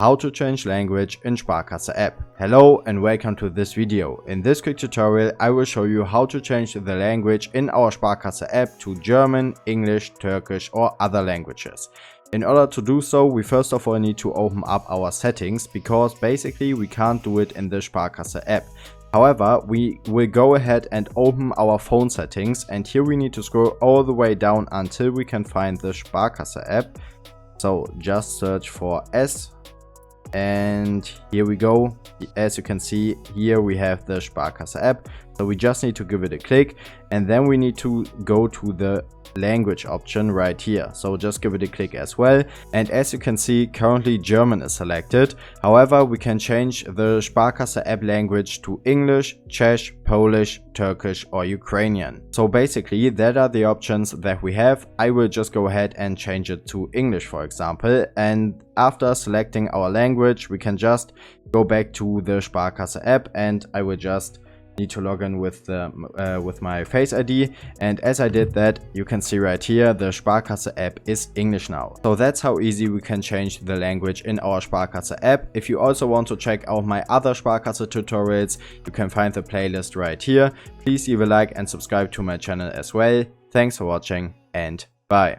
How to change language in Sparkasse app. Hello and welcome to this video. In this quick tutorial I will show you how to change the language in our Sparkasse app to German, English, Turkish or other languages. In order to do so, we first of all need to open up our settings, because basically we can't do it in the Sparkasse app. However, we will go ahead and open our phone settings, and here we need to scroll all the way down until we can find the Sparkasse app. So just search for S. And here we go. As you can see, here we have the Sparkasse app. So we just need to give it a click, and then we need to go to the language option right here. So just give it a click as well. And as you can see, currently German is selected. However, we can change the Sparkasse app language to English, Czech, Polish, Turkish or Ukrainian. So basically that are the options that we have. I will just go ahead and change it to English, for example. And after selecting our language, we can just go back to the Sparkasse app, and I will just need to log in with my Face ID. And as I did that, you can see right here the Sparkasse app is English now. So that's how easy we can change the language in our Sparkasse app. If you also want to check out my other Sparkasse tutorials, you can find the playlist right here. Please leave a like and subscribe to my channel as well. Thanks for watching and bye.